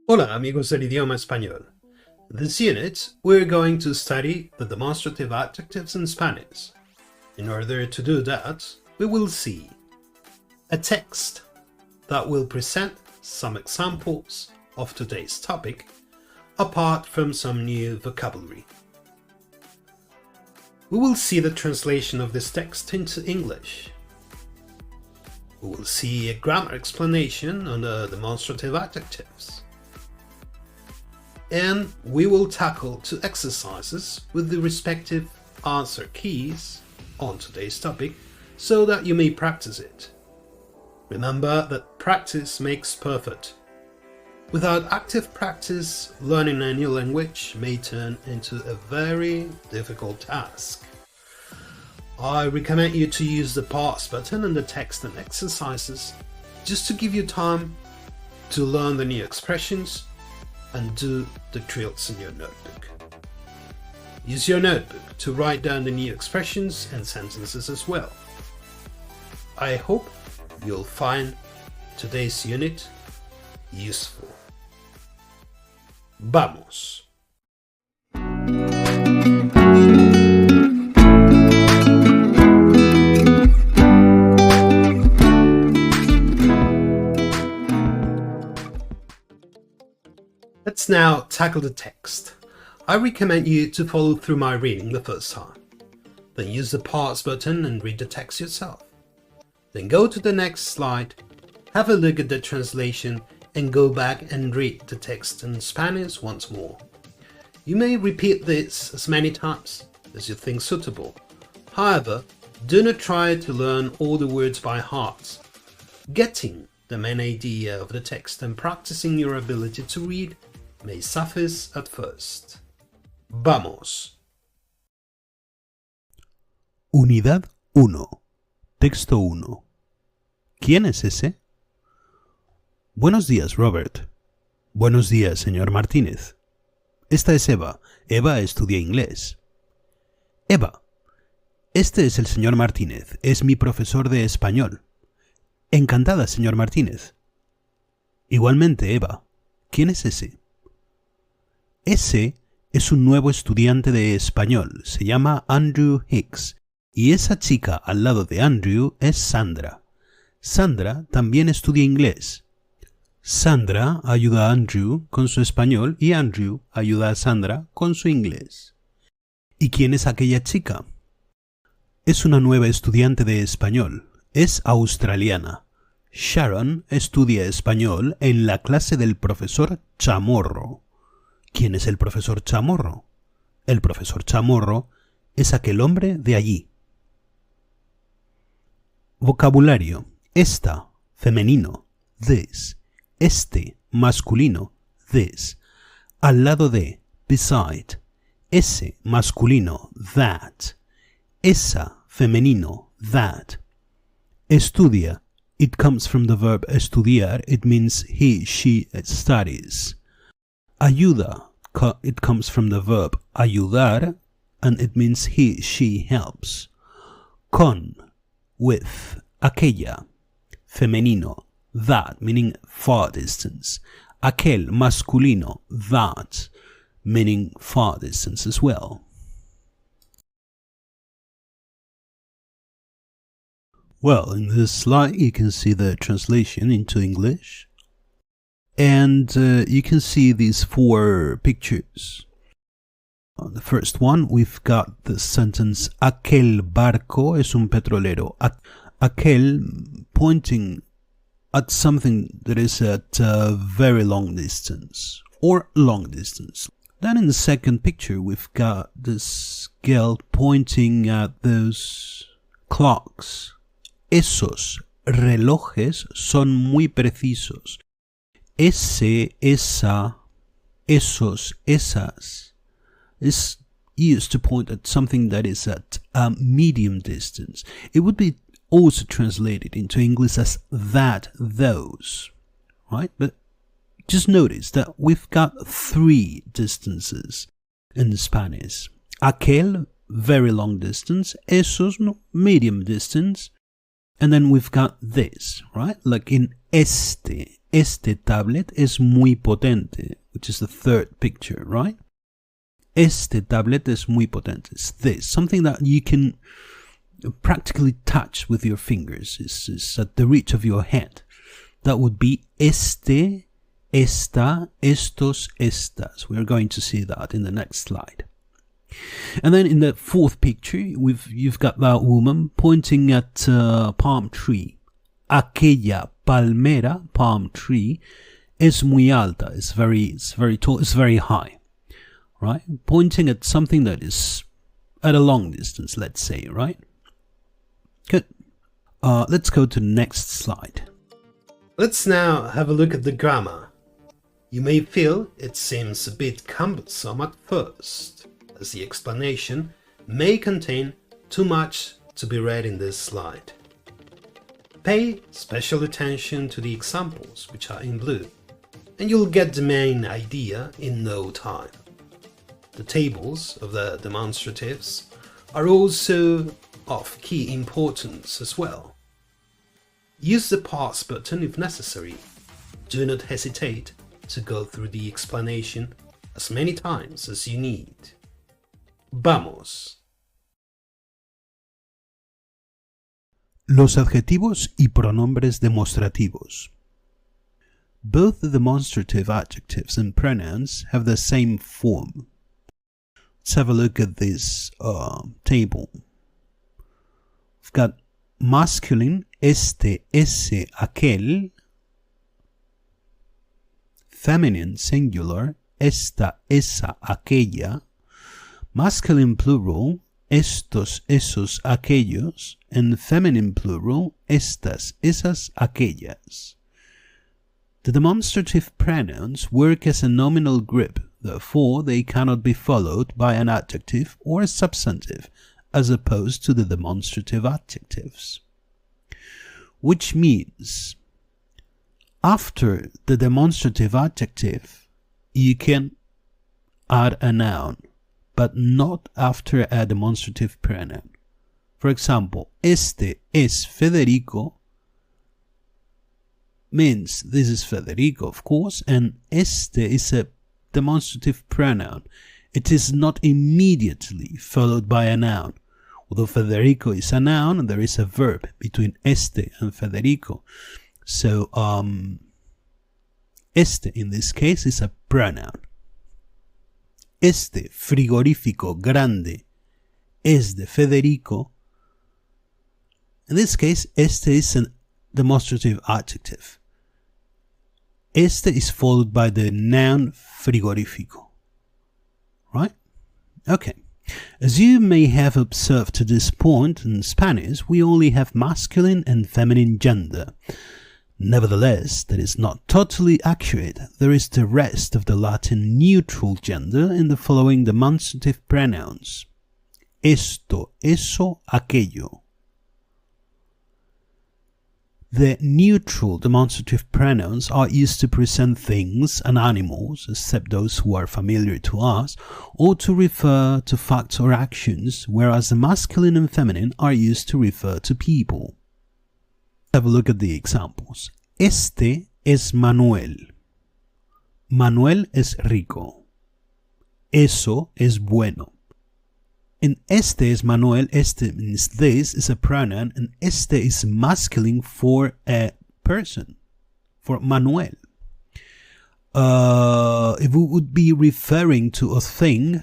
Hola amigos del idioma español. This unit, we're going to study the demonstrative adjectives in Spanish. In order to do that, we will see a text that will present some examples of today's topic, apart from some new vocabulary. We will see the translation of this text into English. We will see a grammar explanation on the demonstrative adjectives. And we will tackle 2 exercises with the respective answer keys on today's topic so that you may practice it. Remember that practice makes perfect. Without active practice, learning a new language may turn into a very difficult task. I recommend you to use the pause button on the text and exercises just to give you time to learn the new expressions and do the drills in your notebook. Use your notebook to write down the new expressions and sentences as well. I hope you'll find today's unit useful. Vamos. Let's now tackle the text. I recommend you to follow through my reading the first time. Then use the pause button and read the text yourself. Then go to the next slide, have a look at the translation and go back and read the text in Spanish once more. You may repeat this as many times as you think suitable. However, do not try to learn all the words by heart. Getting the main idea of the text and practicing your ability to read may suffice at first. Vamos. Unidad 1. Texto 1. ¿Quién es ese? Buenos días, Robert. Buenos días, señor Martínez. Esta es Eva. Eva estudia inglés. Eva. Este es el señor Martínez. Es mi profesor de español. Encantada, señor Martínez. Igualmente, Eva. ¿Quién es ese? Ese es un nuevo estudiante de español. Se llama Andrew Hicks. Y esa chica al lado de Andrew es Sandra. Sandra también estudia inglés. Sandra ayuda a Andrew con su español y Andrew ayuda a Sandra con su inglés. ¿Y quién es aquella chica? Es una nueva estudiante de español. Es australiana. Sharon estudia español en la clase del profesor Chamorro. ¿Quién es el profesor Chamorro? El profesor Chamorro es aquel hombre de allí. Vocabulario. Esta, femenino, this. Este, masculino, this. Al lado de, beside. Ese, masculino, that. Esa, femenino, that. Estudia. It comes from the verb estudiar. It means he, she studies. Ayuda. It comes from the verb ayudar, and it means he, she helps. Con. With. Aquella. Femenino. That, meaning far distance. Aquel, masculino. That, meaning far distance as well. Well, in this slide you can see the translation into English. And you can see these 4 pictures. On the first one, we've got the sentence, aquel barco es un petrolero. Aquel, pointing at something that is at a very long distance, or long distance. Then in the second picture, we've got this girl pointing at those clocks. Esos relojes son muy precisos. Ese, esa, esos, esas is used to point at something that is at a medium distance. It would be also translated into English as that, those, right? But just notice that we've got 3 distances in Spanish. Aquel, very long distance. Esos, medium distance. And then we've got this, right? Like in este. este tablet es muy potente, which is the third picture, right? Este tablet es muy potente. It's this, something that you can practically touch with your fingers. It's at the reach of your hand. That would be este, esta, estos, estas. We're going to see that in the next slide. And then in the fourth picture, you've got that woman pointing at a palm tree. Aquella palmera, palm tree, es muy alta. It's very tall. It's very high, right? Pointing at something that is at a long distance, let's say, right? Good. Let's go to the next slide. Let's now have a look at the grammar. You may feel it seems a bit cumbersome at first, as the explanation may contain too much to be read in this slide. Pay special attention to the examples, which are in blue, and you'll get the main idea in no time. The tables of the demonstratives are also of key importance as well. Use the pause button if necessary. Do not hesitate to go through the explanation as many times as you need. Vamos. Los adjetivos y pronombres demostrativos. Both the demonstrative adjectives and pronouns have the same form. Let's have a look at this table. We've got masculine, este, ese, aquel. Feminine, singular, esta, esa, aquella. Masculine, plural, estos, esos, aquellos. And feminine, plural, estas, esas, aquellas. The demonstrative pronouns work as a nominal group, therefore they cannot be followed by an adjective or a substantive, as opposed to the demonstrative adjectives. Which means, after the demonstrative adjective, you can add a noun, but not after a demonstrative pronoun. For example, este es Federico means this is Federico, of course, and este is a demonstrative pronoun. It is not immediately followed by a noun. Although Federico is a noun, and there is a verb between este and Federico. So, este in this case is a pronoun. Este frigorífico grande es de Federico. In this case, este is a demonstrative adjective. Este is followed by the noun frigorífico. Right? Okay. As you may have observed to this point, in Spanish we only have masculine and feminine gender. Nevertheless, that is not totally accurate. There is the rest of the Latin neutral gender in the following demonstrative pronouns. Esto, eso, aquello. The neutral demonstrative pronouns are used to present things and animals, except those who are familiar to us, or to refer to facts or actions, whereas the masculine and feminine are used to refer to people. Have a look at the examples. Este es Manuel. Manuel es rico. Eso es bueno. In este es Manuel, este means this is a pronoun, and este is masculine for a person, for Manuel. If we would be referring to a thing,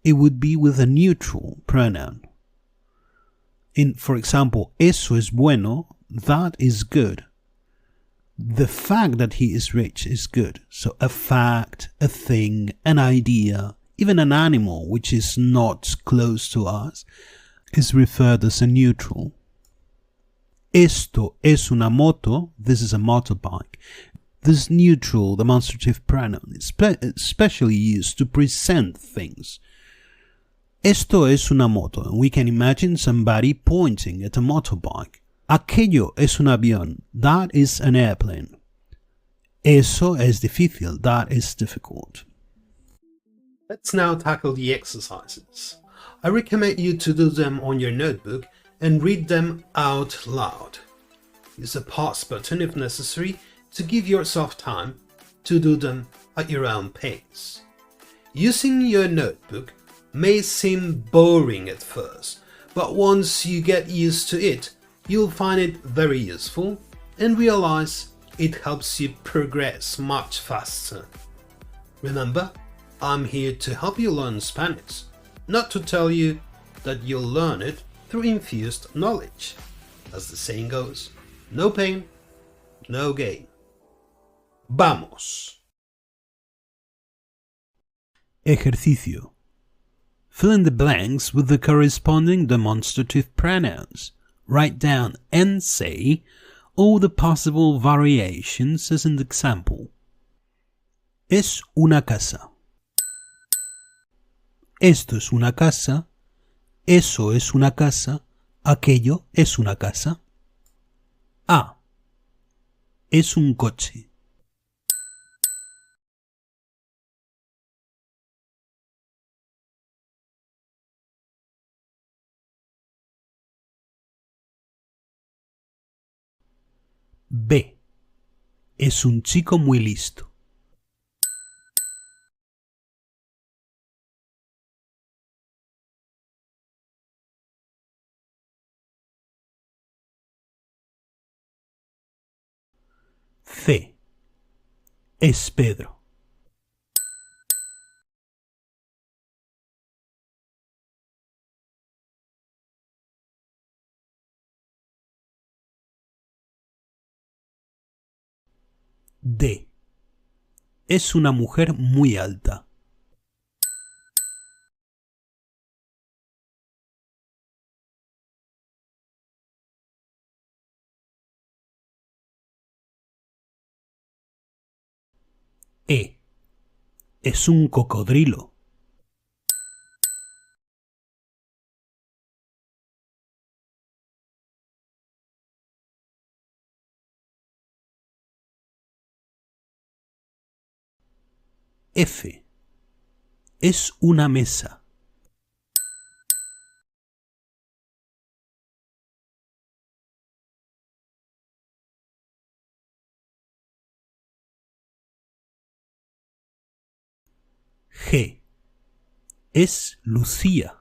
it would be with a neutral pronoun. For example, eso es bueno, that is good. The fact that he is rich is good. So a fact, a thing, an idea, even an animal which is not close to us is referred as a neutral. Esto es una moto, this is a motorbike. This neutral demonstrative pronoun is especially used to present things. Esto es una moto, and we can imagine somebody pointing at a motorbike. Aquello es un avión, that is an airplane. Eso es difícil, that is difficult. Let's now tackle the exercises. I recommend you to do them on your notebook and read them out loud. Use the pause button if necessary to give yourself time to do them at your own pace. Using your notebook may seem boring at first, but once you get used to it, you'll find it very useful and realize it helps you progress much faster. Remember, I'm here to help you learn Spanish, not to tell you that you'll learn it through infused knowledge. As the saying goes, no pain, no gain. Vamos! Ejercicio. Fill in the blanks with the corresponding demonstrative pronouns. Write down and say all the possible variations as in the example. Es una casa. Esto es una casa. Eso es una casa. Aquello es una casa. A. Es un coche. B. Es un chico muy listo. C. Es Pedro. D. Es una mujer muy alta. E. Es un cocodrilo. F. Es una mesa. G. Es Lucía.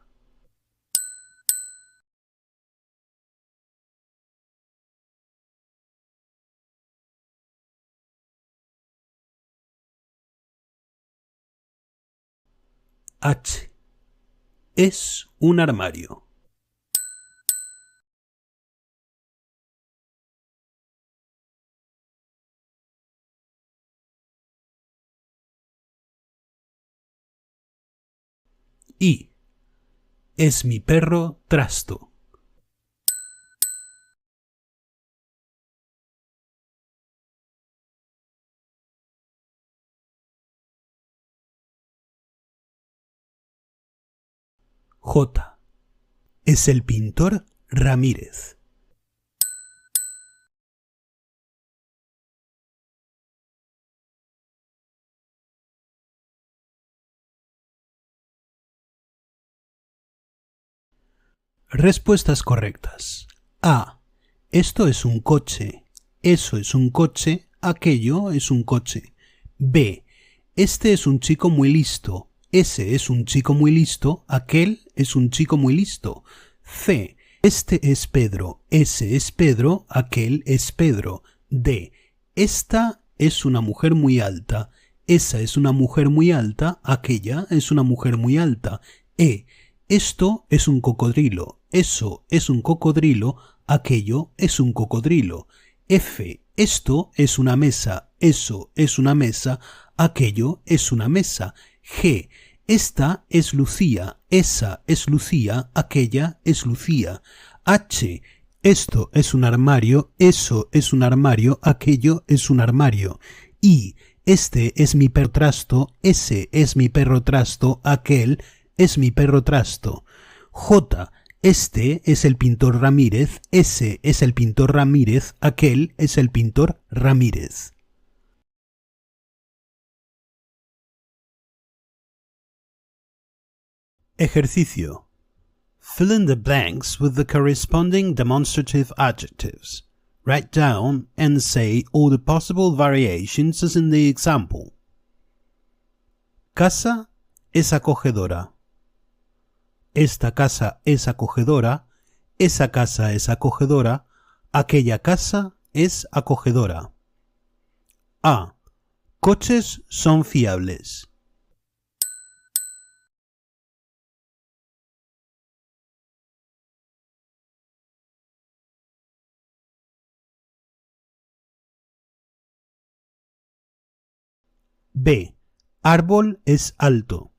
H. Es un armario. I. Es mi perro Trasto. J. Es el pintor Ramírez. Respuestas correctas. A. Esto es un coche. Eso es un coche. Aquello es un coche. B. Este es un chico muy listo. Ese es un chico muy listo. Aquel es un chico muy listo. C. Este es Pedro. Ese es Pedro. Aquel es Pedro. D. Esta es una mujer muy alta. Esa es una mujer muy alta. Aquella es una mujer muy alta. E. Esto es un cocodrilo. Eso es un cocodrilo. Aquello es un cocodrilo. F. Esto es una mesa. Eso es una mesa. Aquello es una mesa. G. Esta es Lucía. Esa es Lucía. Aquella es Lucía. H. Esto es un armario. Eso es un armario. Aquello es un armario. I. Este es mi perro Trasto. Ese es mi perro Trasto. Aquel es mi perro Trasto. J. Este es el pintor Ramírez. Ese es el pintor Ramírez. Aquel es el pintor Ramírez. Ejercicio. Fill in the blanks with the corresponding demonstrative adjectives. Write down and say all the possible variations as in the example. Casa es acogedora. Esta casa es acogedora. Esa casa es acogedora. Aquella casa es acogedora. A. Coches son fiables. B. Árbol es alto.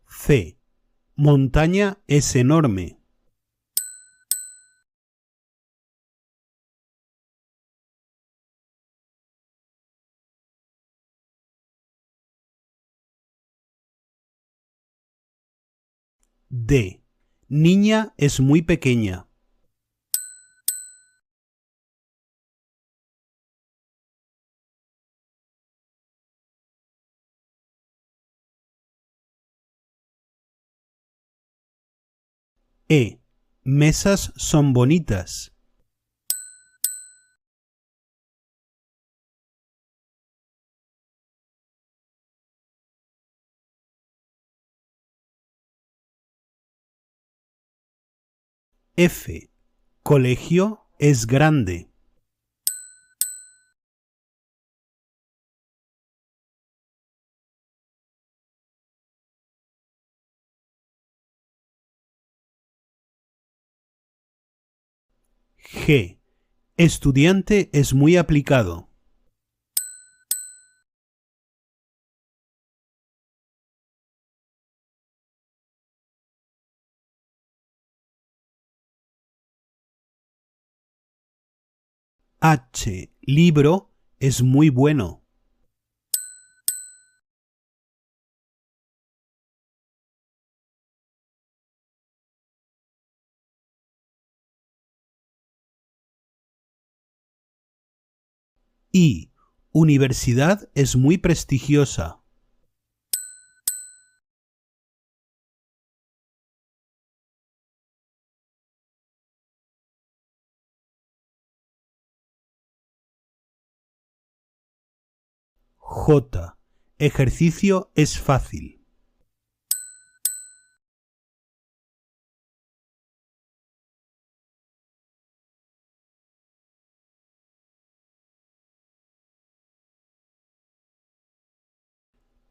C. Montaña es enorme. D. Niña es muy pequeña. E. Mesas son bonitas. F. Colegio es grande. G. Estudiante es muy aplicado. H. Libro es muy bueno. I. Universidad es muy prestigiosa. J. Ejercicio es fácil.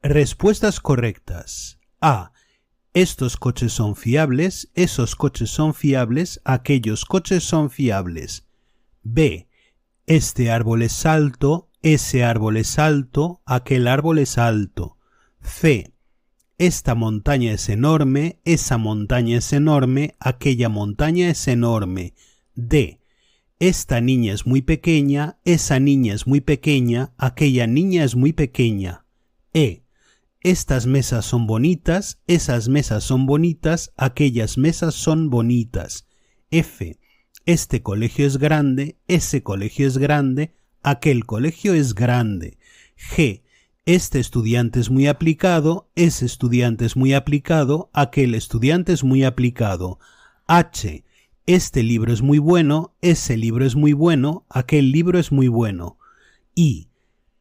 Respuestas correctas. A. Estos coches son fiables, esos coches son fiables, aquellos coches son fiables. B. Este árbol es alto, ese árbol es alto, aquel árbol es alto. C. Esta montaña es enorme, esa montaña es enorme, aquella montaña es enorme. D. Esta niña es muy pequeña, esa niña es muy pequeña, aquella niña es muy pequeña. E. Estas mesas son bonitas, esas mesas son bonitas, aquellas mesas son bonitas. F. Este colegio es grande, ese colegio es grande, aquel colegio es grande. G. Este estudiante es muy aplicado, ese estudiante es muy aplicado, aquel estudiante es muy aplicado. H. Este libro es muy bueno, ese libro es muy bueno, aquel libro es muy bueno. I.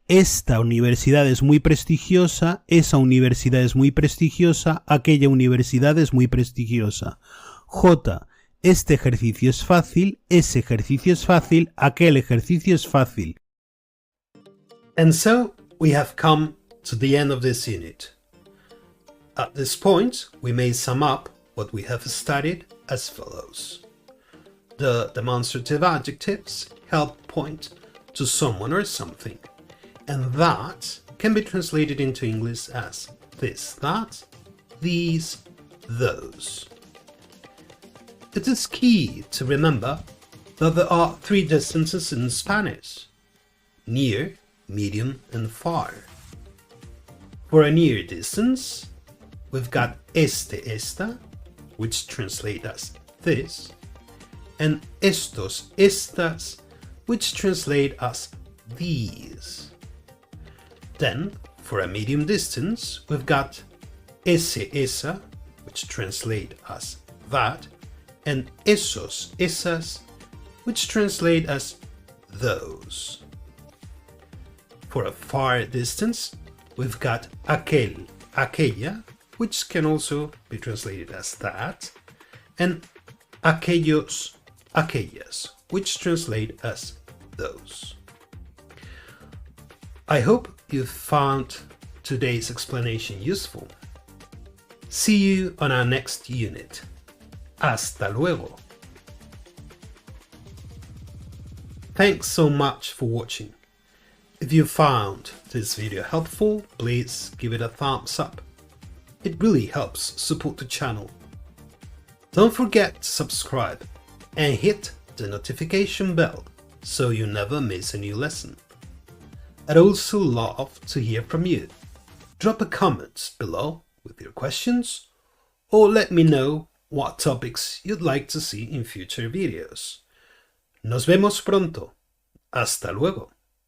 Esta universidad es muy prestigiosa, esa universidad es muy prestigiosa, aquella universidad es muy prestigiosa. J. Este ejercicio es fácil, ese ejercicio es fácil, aquel ejercicio es fácil. And so we have come to the end of this unit. At this point, we may sum up what we have studied as follows. The demonstrative adjectives help point to someone or something, and that can be translated into English as this, that, these, those. It is key to remember that there are three distances in Spanish: near, medium, and far. For a near distance, we've got esta, which translate as this, and estos, estas, which translate as these. Then, for a medium distance, we've got ese, esa, which translate as that, and esos, esas, which translate as those. For a far distance, we've got aquel, aquella, which can also be translated as that, and aquellos, aquellas, which translate as those. I hope you found today's explanation useful. See you on our next unit. Hasta luego. Thanks so much for watching. If you found this video helpful, please give it a thumbs up. It really helps support the channel. Don't forget to subscribe and hit the notification bell so you never miss a new lesson. I'd also love to hear from you. Drop a comment below with your questions or let me know what topics you'd like to see in future videos. Nos vemos pronto. Hasta luego.